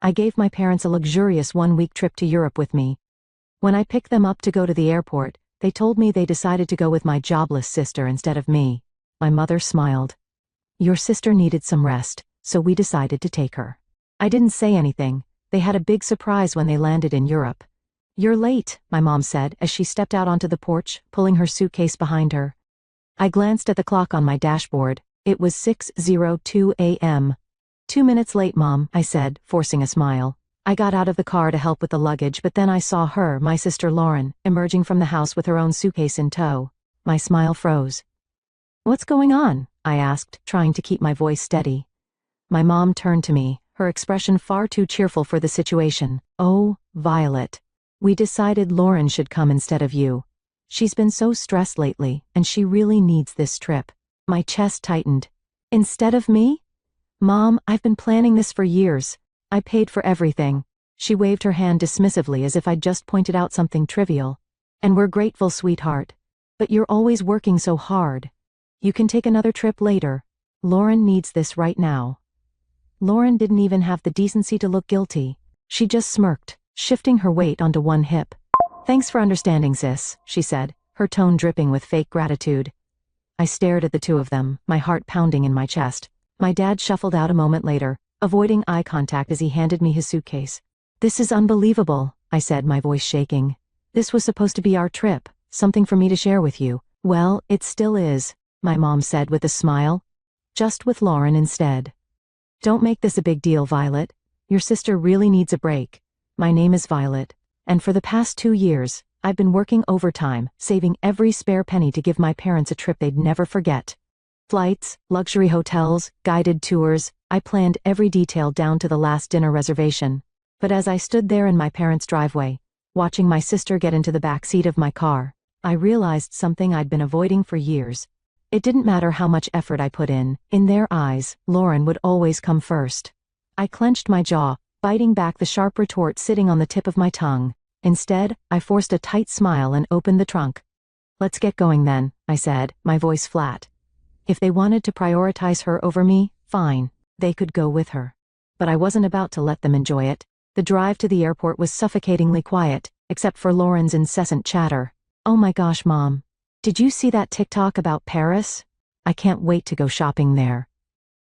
I gave my parents a luxurious one-week trip to Europe with me. When I picked them up to go to the airport, they told me they decided to go with my jobless sister instead of me. My mother smiled. Your sister needed some rest, so we decided to take her. I didn't say anything. They had a big surprise when they landed in Europe. You're late, my mom said as she stepped out onto the porch, pulling her suitcase behind her. I glanced at the clock on my dashboard. It was 6:02 a.m. 2 minutes late, Mom, I said, forcing a smile. I got out of the car to help with the luggage, but then I saw her, my sister Lauren, emerging from the house with her own suitcase in tow. My smile froze. What's going on? I asked, trying to keep my voice steady. My mom turned to me, her expression far too cheerful for the situation. Oh, Violet. We decided Lauren should come instead of you. She's been so stressed lately, and she really needs this trip. My chest tightened. Instead of me? Mom, I've been planning this for years. I paid for everything. She waved her hand dismissively as if I'd just pointed out something trivial. And we're grateful, sweetheart. But you're always working so hard. You can take another trip later. Lauren needs this right now. Lauren didn't even have the decency to look guilty. She just smirked, shifting her weight onto one hip. Thanks for understanding, sis, she said, her tone dripping with fake gratitude. I stared at the two of them, my heart pounding in my chest. My dad shuffled out a moment later, avoiding eye contact as he handed me his suitcase. This is unbelievable, I said, my voice shaking. This was supposed to be our trip, something for me to share with you. Well, it still is, my mom said with a smile. Just with Lauren instead. Don't make this a big deal, Violet. Your sister really needs a break. My name is Violet, and for the past 2 years, I've been working overtime, saving every spare penny to give my parents a trip they'd never forget. Flights, luxury hotels, guided tours, I planned every detail down to the last dinner reservation. But as I stood there in my parents' driveway, watching my sister get into the back seat of my car, I realized something I'd been avoiding for years. It didn't matter how much effort I put in their eyes, Lauren would always come first. I clenched my jaw, biting back the sharp retort sitting on the tip of my tongue. Instead, I forced a tight smile and opened the trunk. Let's get going then, I said, my voice flat. If they wanted to prioritize her over me, fine, they could go with her. But I wasn't about to let them enjoy it. The drive to the airport was suffocatingly quiet, except for Lauren's incessant chatter. Oh my gosh, Mom. Did you see that TikTok about Paris? I can't wait to go shopping there.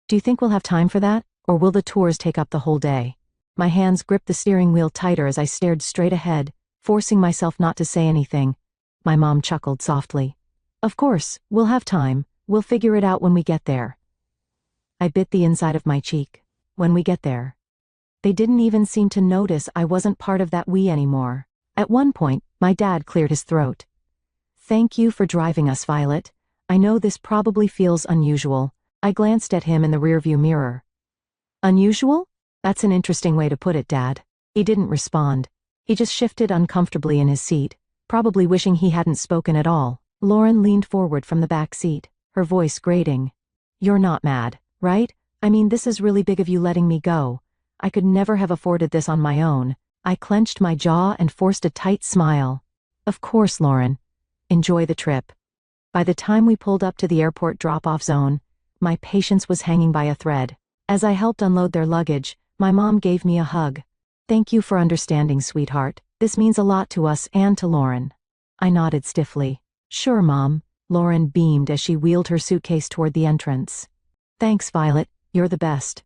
Do you think we'll have time for that, or will the tours take up the whole day? My hands gripped the steering wheel tighter as I stared straight ahead, forcing myself not to say anything. My mom chuckled softly. Of course, we'll have time. We'll figure it out when we get there. I bit the inside of my cheek. When we get there. They didn't even seem to notice I wasn't part of that we anymore. At one point, my dad cleared his throat. Thank you for driving us, Violet. I know this probably feels unusual. I glanced at him in the rearview mirror. Unusual? That's an interesting way to put it, Dad. He didn't respond. He just shifted uncomfortably in his seat, probably wishing he hadn't spoken at all. Lauren leaned forward from the back seat, her voice grating. You're not mad, right? I mean, this is really big of you letting me go. I could never have afforded this on my own. I clenched my jaw and forced a tight smile. Of course, Lauren. Enjoy the trip. By the time we pulled up to the airport drop-off zone, my patience was hanging by a thread. As I helped unload their luggage, my mom gave me a hug. Thank you for understanding, sweetheart. This means a lot to us and to Lauren. I nodded stiffly. Sure, Mom. Lauren beamed as she wheeled her suitcase toward the entrance. Thanks, Violet. You're the best.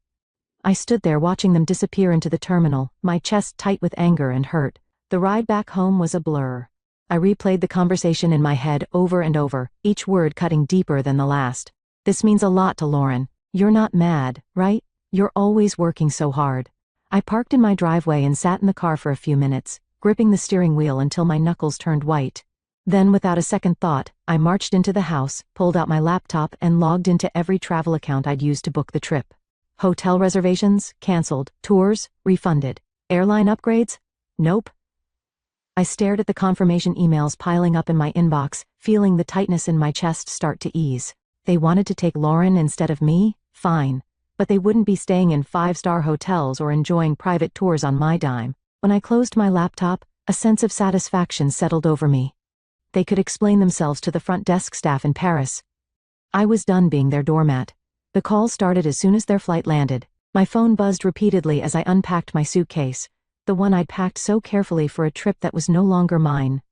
I stood there watching them disappear into the terminal, my chest tight with anger and hurt. The ride back home was a blur. I replayed the conversation in my head over and over, each word cutting deeper than the last. This means a lot to Lauren. You're not mad, right? You're always working so hard. I parked in my driveway and sat in the car for a few minutes, gripping the steering wheel until my knuckles turned white. Then, without a second thought, I marched into the house, pulled out my laptop and logged into every travel account I'd used to book the trip. Hotel reservations? Canceled. Tours? Refunded. Airline upgrades? Nope. I stared at the confirmation emails piling up in my inbox, feeling the tightness in my chest start to ease. They wanted to take Lauren instead of me? Fine. But they wouldn't be staying in 5-star hotels or enjoying private tours on my dime. When I closed my laptop, a sense of satisfaction settled over me. They could explain themselves to the front desk staff in Paris. I was done being their doormat. The call started as soon as their flight landed. My phone buzzed repeatedly as I unpacked my suitcase, the one I'd packed so carefully for a trip that was no longer mine.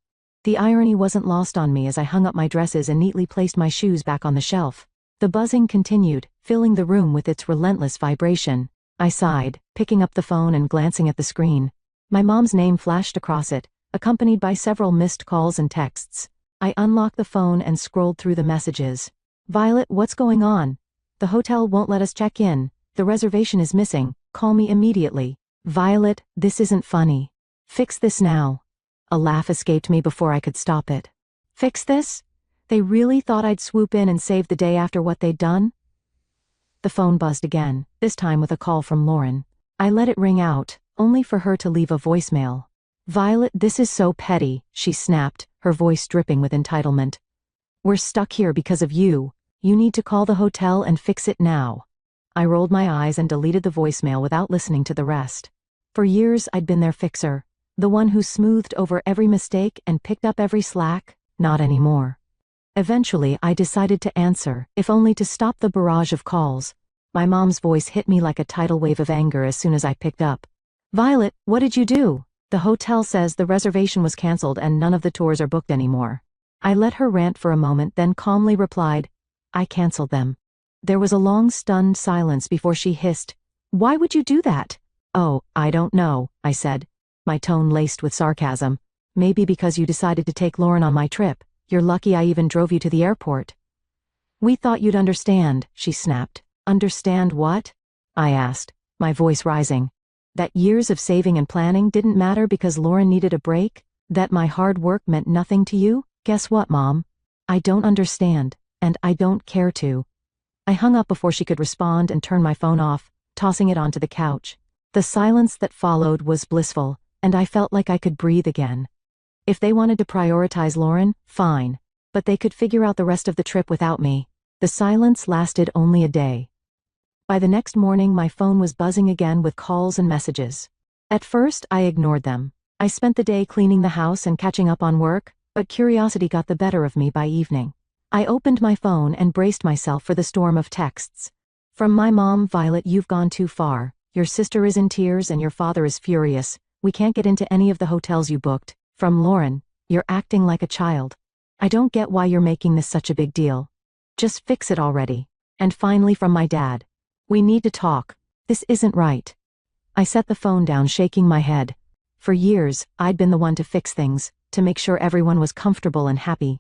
The irony wasn't lost on me as I hung up my dresses and neatly placed my shoes back on the shelf. The buzzing continued, filling the room with its relentless vibration. I sighed, picking up the phone and glancing at the screen. My mom's name flashed across it, accompanied by several missed calls and texts. I unlocked the phone and scrolled through the messages. "Violet, what's going on? The hotel won't let us check in. The reservation is missing. Call me immediately." "Violet, this isn't funny. Fix this now." A laugh escaped me before I could stop it. "Fix this? They really thought I'd swoop in and save the day after what they'd done?" The phone buzzed again, this time with a call from Lauren. I let it ring out, only for her to leave a voicemail. "Violet, this is so petty," she snapped, her voice dripping with entitlement. "We're stuck here because of you. You need to call the hotel and fix it now." I rolled my eyes and deleted the voicemail without listening to the rest. For years I'd been their fixer, the one who smoothed over every mistake and picked up every slack. Not anymore. Eventually I decided to answer, if only to stop the barrage of calls. My mom's voice hit me like a tidal wave of anger as soon as I picked up. "Violet, what did you do? The hotel says the reservation was canceled and none of the tours are booked anymore." I let her rant for a moment, then calmly replied, "I canceled them." There was a long stunned silence before she hissed, "Why would you do that?" "Oh, I don't know," I said, my tone laced with sarcasm. "Maybe because you decided to take Lauren on my trip. You're lucky I even drove you to the airport." "We thought you'd understand," she snapped. "Understand what?" I asked, my voice rising. "That years of saving and planning didn't matter because Lauren needed a break? That my hard work meant nothing to you? Guess what, Mom? I don't understand, and I don't care to." I hung up before she could respond and turned my phone off, tossing it onto the couch. The silence that followed was blissful, and I felt like I could breathe again. If they wanted to prioritize Lauren, fine, but they could figure out the rest of the trip without me. The silence lasted only a day. By the next morning, my phone was buzzing again with calls and messages. At first, I ignored them. I spent the day cleaning the house and catching up on work, but curiosity got the better of me by evening. I opened my phone and braced myself for the storm of texts. From my mom, "Violet, you've gone too far. Your sister is in tears and your father is furious. We can't get into any of the hotels you booked." From Lauren, "You're acting like a child. I don't get why you're making this such a big deal. Just fix it already." And finally from my dad, "We need to talk. This isn't right." I set the phone down, shaking my head. For years, I'd been the one to fix things, to make sure everyone was comfortable and happy.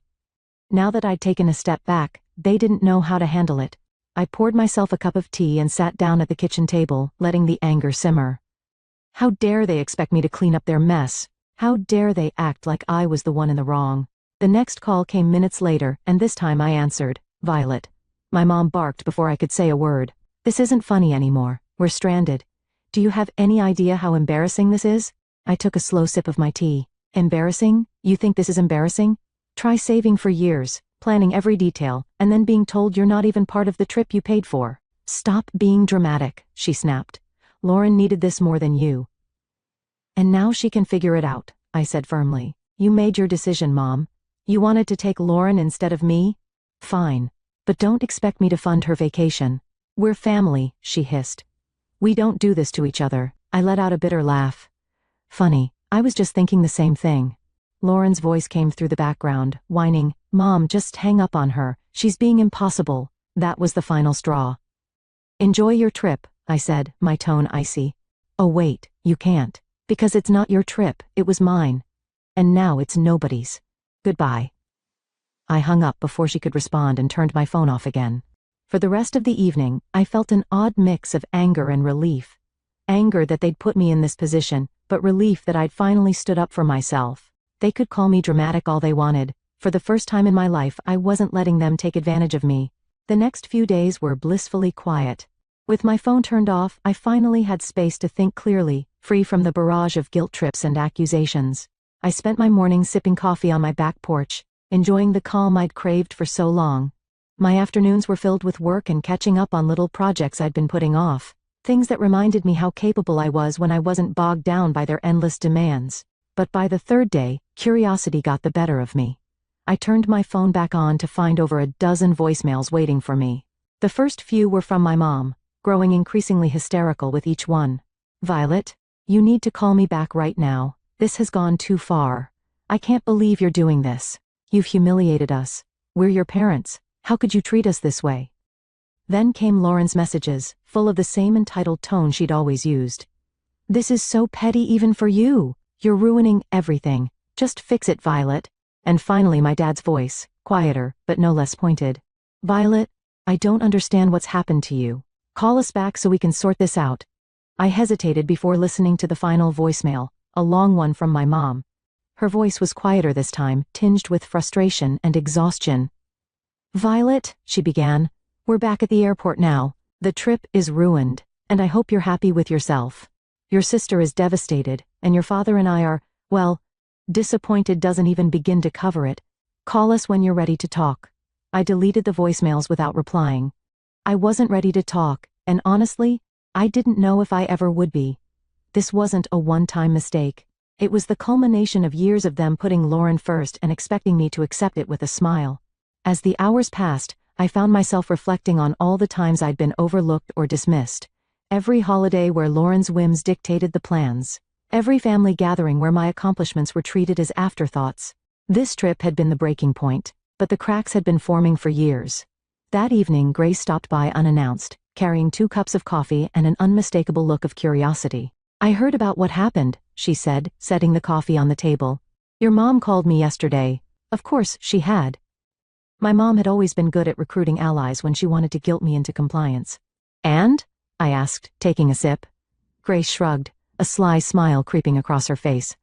Now that I'd taken a step back, they didn't know how to handle it. I poured myself a cup of tea and sat down at the kitchen table, letting the anger simmer. How dare they expect me to clean up their mess? How dare they act like I was the one in the wrong? The next call came minutes later, and this time I answered, "Violet." My mom barked before I could say a word. "This isn't funny anymore. We're stranded. Do you have any idea how embarrassing this is?" I took a slow sip of my tea. "Embarrassing? You think this is embarrassing? Try saving for years, planning every detail, and then being told you're not even part of the trip you paid for." "Stop being dramatic," she snapped. "Lauren needed this more than you. And now she can figure it out," I said firmly. "You made your decision, Mom. You wanted to take Lauren instead of me? Fine. But don't expect me to fund her vacation. We're family," she hissed. "We don't do this to each other." I let out a bitter laugh. "Funny, I was just thinking the same thing." Lauren's voice came through the background, whining, "Mom, just hang up on her. She's being impossible." That was the final straw. "Enjoy your trip," I said, my tone icy. "Oh wait, you can't. Because it's not your trip, it was mine. And now it's nobody's. Goodbye." I hung up before she could respond and turned my phone off again. For the rest of the evening, I felt an odd mix of anger and relief. Anger that they'd put me in this position, but relief that I'd finally stood up for myself. They could call me dramatic all they wanted. For the first time in my life, I wasn't letting them take advantage of me. The next few days were blissfully quiet. With my phone turned off, I finally had space to think clearly, free from the barrage of guilt trips and accusations. I spent my mornings sipping coffee on my back porch, enjoying the calm I'd craved for so long. My afternoons were filled with work and catching up on little projects I'd been putting off, things that reminded me how capable I was when I wasn't bogged down by their endless demands. But by the third day, curiosity got the better of me. I turned my phone back on to find over a dozen voicemails waiting for me. The first few were from my mom, growing increasingly hysterical with each one. Violet, you need to call me back right now. This has gone too far. I can't believe you're doing this. You've humiliated us. We're your parents. How could you treat us this way? Then came Lauren's messages, full of the same entitled tone she'd always used. This is so petty even for you. You're ruining everything. Just fix it, Violet. And finally my dad's voice, quieter, but no less pointed. Violet, I don't understand what's happened to you. Call us back so we can sort this out. I hesitated before listening to the final voicemail, a long one from my mom. Her voice was quieter this time, tinged with frustration and exhaustion. Violet, she began, we're back at the airport now. The trip is ruined, and I hope you're happy with yourself. Your sister is devastated, and your father and I are, well, disappointed doesn't even begin to cover it. Call us when you're ready to talk. I deleted the voicemails without replying. I wasn't ready to talk, and honestly, I didn't know if I ever would be. This wasn't a one-time mistake. It was the culmination of years of them putting Lauren first and expecting me to accept it with a smile. As the hours passed, I found myself reflecting on all the times I'd been overlooked or dismissed. Every holiday where Lauren's whims dictated the plans. Every family gathering where my accomplishments were treated as afterthoughts. This trip had been the breaking point, but the cracks had been forming for years. That evening, Grace stopped by unannounced, carrying 2 cups of coffee and an unmistakable look of curiosity. I heard about what happened, she said, setting the coffee on the table. Your mom called me yesterday. Of course, she had. My mom had always been good at recruiting allies when she wanted to guilt me into compliance. And? I asked, taking a sip. Grace shrugged, a sly smile creeping across her face.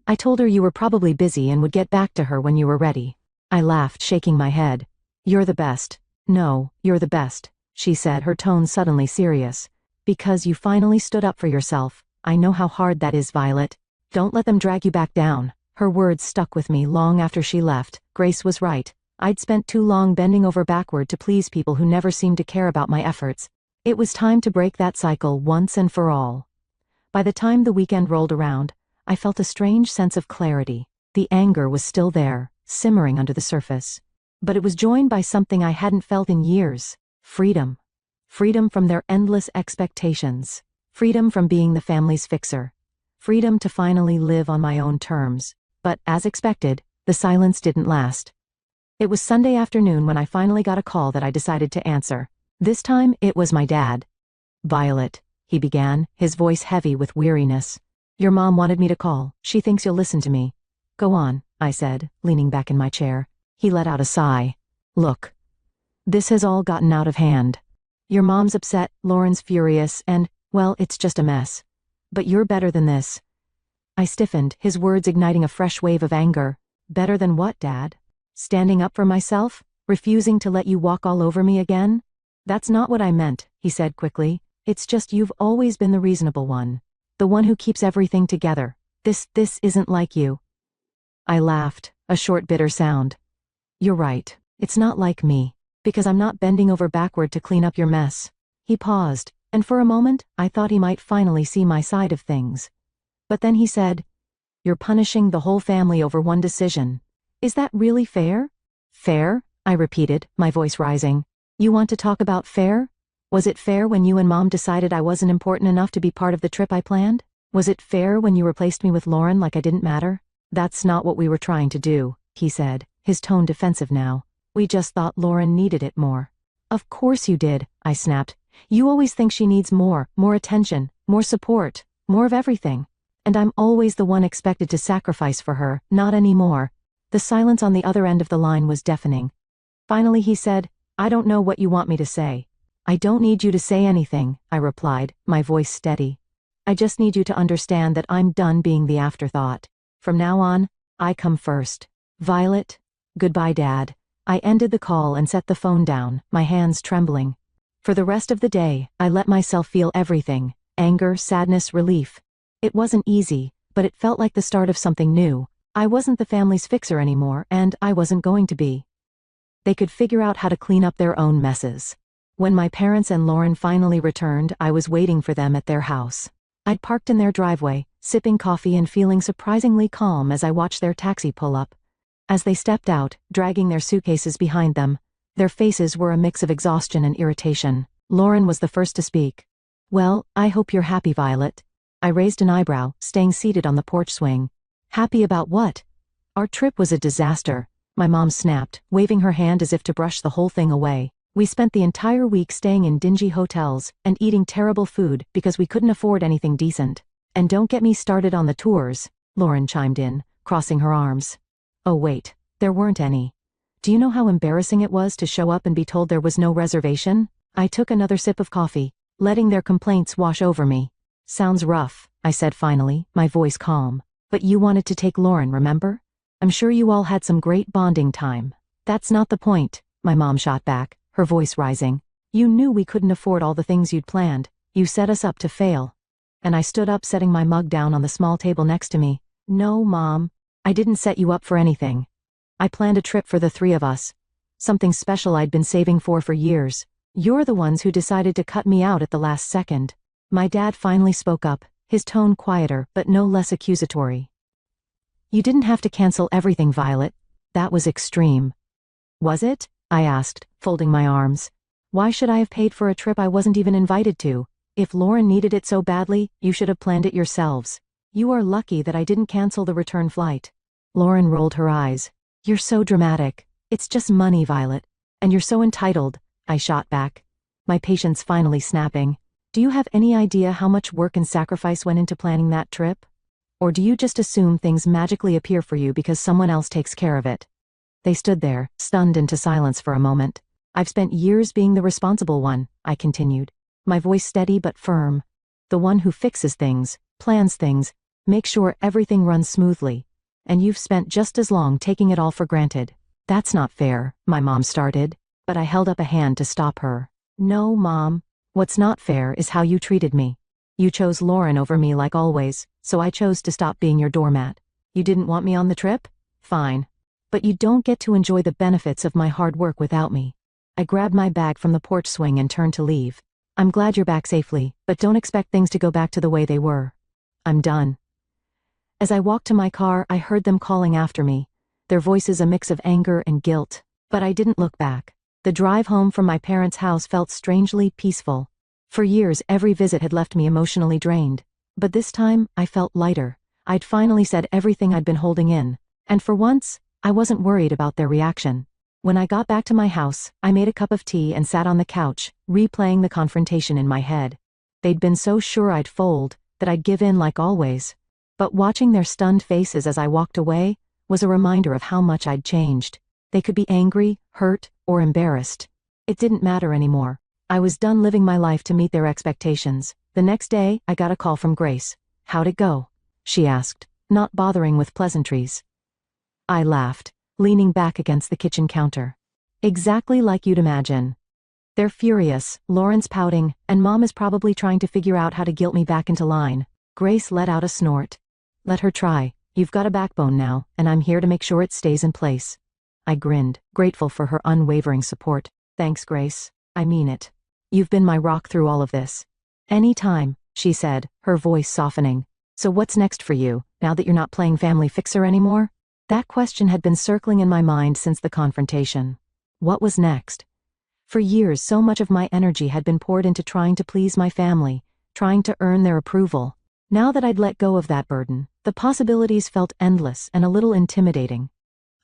I told her you were probably busy and would get back to her when you were ready. I laughed, shaking my head. You're the best. No, you're the best, she said, her tone suddenly serious. Because you finally stood up for yourself. I know how hard that is, Violet. Don't let them drag you back down. Her words stuck with me long after she left. Grace was right. I'd spent too long bending over backward to please people who never seemed to care about my efforts. It was time to break that cycle once and for all. By the time the weekend rolled around, I felt a strange sense of clarity. The anger was still there, simmering under the surface. But it was joined by something I hadn't felt in years. Freedom. Freedom from their endless expectations. Freedom from being the family's fixer. Freedom to finally live on my own terms. But, as expected, the silence didn't last. It was Sunday afternoon when I finally got a call that I decided to answer. This time, it was my dad. Violet, he began, his voice heavy with weariness. Your mom wanted me to call. She thinks you'll listen to me. Go on, I said, leaning back in my chair. He let out a sigh. Look. This has all gotten out of hand. Your mom's upset, Lauren's furious, and, well, it's just a mess. But you're better than this. I stiffened, his words igniting a fresh wave of anger. Better than what, Dad? Standing up for myself? Refusing to let you walk all over me again? That's not what I meant, he said quickly. It's just you've always been the reasonable one. The one who keeps everything together. This isn't like you. I laughed, a short bitter sound. You're right. It's not like me. Because I'm not bending over backward to clean up your mess. He paused, and for a moment, I thought he might finally see my side of things. But then he said, You're punishing the whole family over one decision. Is that really fair? Fair? I repeated, my voice rising. You want to talk about fair? Was it fair when you and Mom decided I wasn't important enough to be part of the trip I planned? Was it fair when you replaced me with Lauren like I didn't matter? That's not what we were trying to do, he said, his tone defensive now. We just thought Lauren needed it more. Of course you did, I snapped. You always think she needs more attention, more support, more of everything. And I'm always the one expected to sacrifice for her, not anymore. The silence on the other end of the line was deafening. Finally he said, I don't know what you want me to say. I don't need you to say anything, I replied, my voice steady. I just need you to understand that I'm done being the afterthought. From now on, I come first. Violet, goodbye, Dad. I ended the call and set the phone down, my hands trembling. For the rest of the day, I let myself feel everything, anger, sadness, relief. It wasn't easy, but it felt like the start of something new. I wasn't the family's fixer anymore, and I wasn't going to be. They could figure out how to clean up their own messes. When my parents and Lauren finally returned, I was waiting for them at their house. I'd parked in their driveway, sipping coffee and feeling surprisingly calm as I watched their taxi pull up. As they stepped out, dragging their suitcases behind them, their faces were a mix of exhaustion and irritation. Lauren was the first to speak. Well, I hope you're happy, Violet. I raised an eyebrow, staying seated on the porch swing. Happy about what? Our trip was a disaster, my mom snapped, waving her hand as if to brush the whole thing away. We spent the entire week staying in dingy hotels and eating terrible food because we couldn't afford anything decent. And don't get me started on the tours, Lauren chimed in, crossing her arms. Oh wait, there weren't any. Do you know how embarrassing it was to show up and be told there was no reservation? I took another sip of coffee, letting their complaints wash over me. Sounds rough, I said finally, my voice calm. But you wanted to take Lauren, remember? I'm sure you all had some great bonding time. That's not the point, my mom shot back, her voice rising. You knew we couldn't afford all the things you'd planned. You set us up to fail. And I stood up, setting my mug down on the small table next to me. No, Mom. I didn't set you up for anything. I planned a trip for the three of us. Something special I'd been saving for years. You're the ones who decided to cut me out at the last second. My dad finally spoke up, his tone quieter but no less accusatory. You didn't have to cancel everything, Violet. That was extreme. Was it? I asked, folding my arms. Why should I have paid for a trip I wasn't even invited to? If Lauren needed it so badly, you should have planned it yourselves. You are lucky that I didn't cancel the return flight. Lauren rolled her eyes. You're so dramatic. It's just money, Violet. And you're so entitled, I shot back, my patience finally snapping. Do you have any idea how much work and sacrifice went into planning that trip? Or do you just assume things magically appear for you because someone else takes care of it? They stood there, stunned into silence for a moment. I've spent years being the responsible one, I continued, my voice steady but firm. The one who fixes things, plans things, makes sure everything runs smoothly. And you've spent just as long taking it all for granted. That's not fair, my mom started, but I held up a hand to stop her. No, Mom. What's not fair is how you treated me. You chose Lauren over me like always, so I chose to stop being your doormat. You didn't want me on the trip? Fine. But you don't get to enjoy the benefits of my hard work without me. I grabbed my bag from the porch swing and turned to leave. I'm glad you're back safely, but don't expect things to go back to the way they were. I'm done. As I walked to my car, I heard them calling after me, their voices a mix of anger and guilt, but I didn't look back. The drive home from my parents' house felt strangely peaceful. For years, every visit had left me emotionally drained. But this time, I felt lighter. I'd finally said everything I'd been holding in. And for once, I wasn't worried about their reaction. When I got back to my house, I made a cup of tea and sat on the couch, replaying the confrontation in my head. They'd been so sure I'd fold, that I'd give in like always. But watching their stunned faces as I walked away was a reminder of how much I'd changed. They could be angry, hurt, or embarrassed. It didn't matter anymore. I was done living my life to meet their expectations. The next day, I got a call from Grace. How'd it go? She asked, not bothering with pleasantries. I laughed, leaning back against the kitchen counter. Exactly like you'd imagine. They're furious, Lauren's pouting, and Mom is probably trying to figure out how to guilt me back into line. Grace let out a snort. Let her try. You've got a backbone now, and I'm here to make sure it stays in place. I grinned, grateful for her unwavering support. Thanks, Grace. I mean it. You've been my rock through all of this. Anytime, she said, her voice softening. So what's next for you, now that you're not playing family fixer anymore? That question had been circling in my mind since the confrontation. What was next? For years, so much of my energy had been poured into trying to please my family, trying to earn their approval. Now that I'd let go of that burden, the possibilities felt endless and a little intimidating.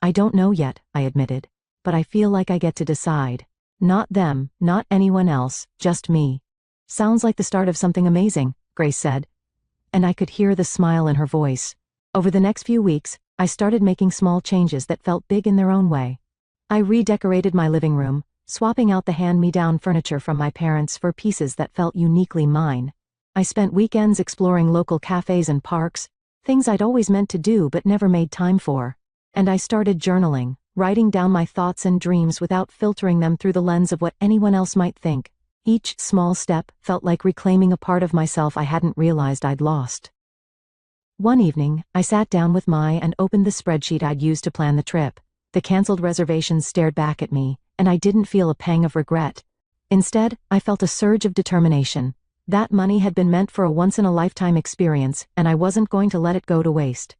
I don't know yet, I admitted, but I feel like I get to decide. Not them, not anyone else, just me. Sounds like the start of something amazing, Grace said. And I could hear the smile in her voice. Over the next few weeks, I started making small changes that felt big in their own way. I redecorated my living room, swapping out the hand-me-down furniture from my parents for pieces that felt uniquely mine. I spent weekends exploring local cafes and parks, things I'd always meant to do but never made time for. And I started journaling, writing down my thoughts and dreams without filtering them through the lens of what anyone else might think. Each small step felt like reclaiming a part of myself I hadn't realized I'd lost. One evening, I sat down with Mai and opened the spreadsheet I'd used to plan the trip. The canceled reservations stared back at me, and I didn't feel a pang of regret. Instead, I felt a surge of determination. That money had been meant for a once-in-a-lifetime experience, and I wasn't going to let it go to waste.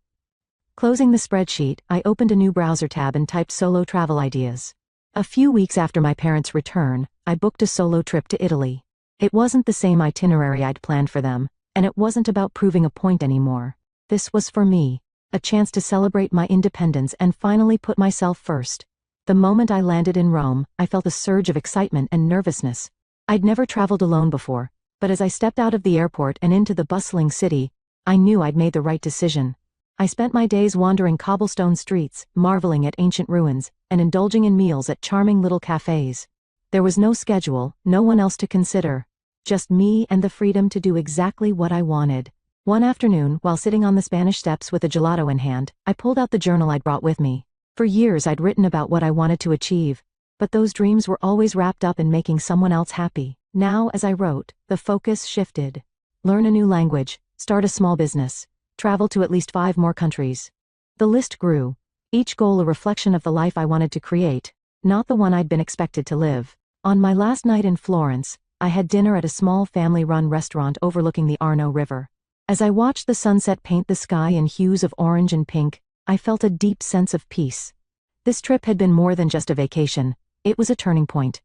Closing the spreadsheet, I opened a new browser tab and typed solo travel ideas. A few weeks after my parents' return, I booked a solo trip to Italy. It wasn't the same itinerary I'd planned for them, and it wasn't about proving a point anymore. This was for me, a chance to celebrate my independence and finally put myself first. The moment I landed in Rome, I felt a surge of excitement and nervousness. I'd never traveled alone before, but as I stepped out of the airport and into the bustling city, I knew I'd made the right decision. I spent my days wandering cobblestone streets, marveling at ancient ruins, and indulging in meals at charming little cafes. There was no schedule, no one else to consider. Just me and the freedom to do exactly what I wanted. One afternoon, while sitting on the Spanish steps with a gelato in hand, I pulled out the journal I'd brought with me. For years I'd written about what I wanted to achieve, but those dreams were always wrapped up in making someone else happy. Now, as I wrote, the focus shifted. Learn a new language, start a small business, travel to at least 5 more countries. The list grew, each goal a reflection of the life I wanted to create, not the one I'd been expected to live. On my last night in Florence, I had dinner at a small family-run restaurant overlooking the Arno River. As I watched the sunset paint the sky in hues of orange and pink, I felt a deep sense of peace. This trip had been more than just a vacation, it was a turning point.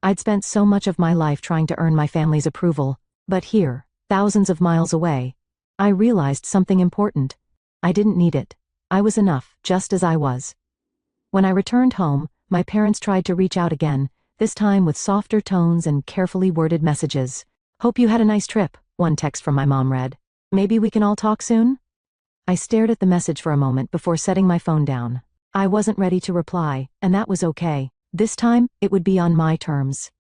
I'd spent so much of my life trying to earn my family's approval, but here, thousands of miles away, I realized something important. I didn't need it. I was enough, just as I was. When I returned home, my parents tried to reach out again, this time with softer tones and carefully worded messages. "Hope you had a nice trip," one text from my mom read. "Maybe we can all talk soon?" I stared at the message for a moment before setting my phone down. I wasn't ready to reply, and that was okay. This time, it would be on my terms.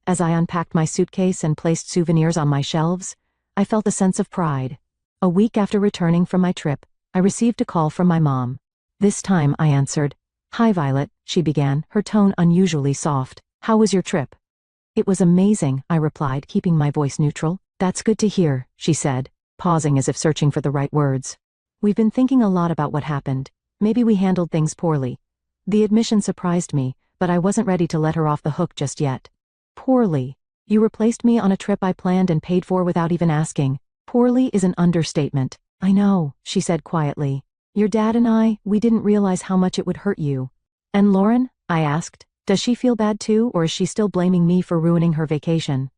As I unpacked my suitcase and placed souvenirs on my shelves, I felt a sense of pride. A week after returning from my trip, I received a call from my mom. This time, I answered. "Hi Violet," she began, her tone unusually soft. "How was your trip?" "It was amazing," I replied, keeping my voice neutral. "That's good to hear," she said, pausing as if searching for the right words. "We've been thinking a lot about what happened. Maybe we handled things poorly." The admission surprised me, but I wasn't ready to let her off the hook just yet. "Poorly? You replaced me on a trip I planned and paid for without even asking. Poorly is an understatement." "I know," she said quietly. "Your dad and we didn't realize how much it would hurt you." "And Lauren?" I asked. "Does she feel bad too, or is she still blaming me for ruining her vacation?"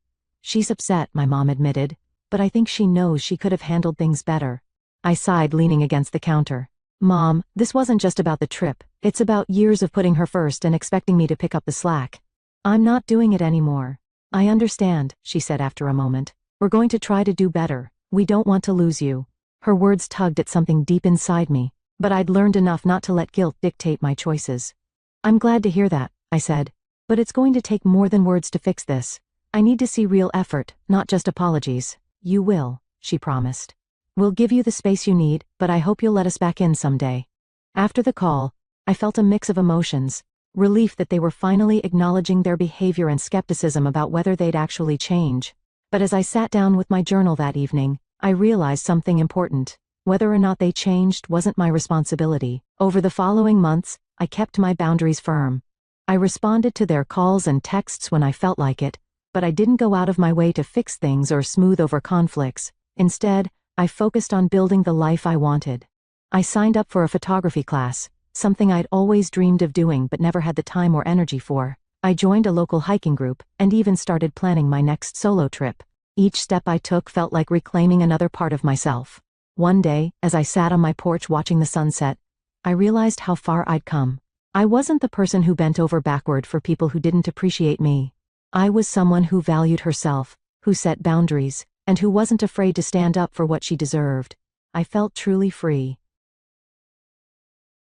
"She's upset," my mom admitted, "but I think she knows she could have handled things better." I sighed, leaning against the counter. "Mom, this wasn't just about the trip, it's about years of putting her first and expecting me to pick up the slack. I'm not doing it anymore." "I understand," she said after a moment. "We're going to try to do better. We don't want to lose you." Her words tugged at something deep inside me, but I'd learned enough not to let guilt dictate my choices. "I'm glad to hear that," I said. "But it's going to take more than words to fix this. I need to see real effort, not just apologies." "You will," she promised. "We'll give you the space you need, but I hope you'll let us back in someday." After the call, I felt a mix of emotions. Relief that they were finally acknowledging their behavior and skepticism about whether they'd actually change. But as I sat down with my journal that evening, I realized something important. Whether or not they changed wasn't my responsibility. Over the following months, I kept my boundaries firm. I responded to their calls and texts when I felt like it, but I didn't go out of my way to fix things or smooth over conflicts. Instead, I focused on building the life I wanted. I signed up for a photography class, something I'd always dreamed of doing but never had the time or energy for. I joined a local hiking group, and even started planning my next solo trip. Each step I took felt like reclaiming another part of myself. One day, as I sat on my porch watching the sunset, I realized how far I'd come. I wasn't the person who bent over backward for people who didn't appreciate me. I was someone who valued herself, who set boundaries, and who wasn't afraid to stand up for what she deserved. I felt truly free.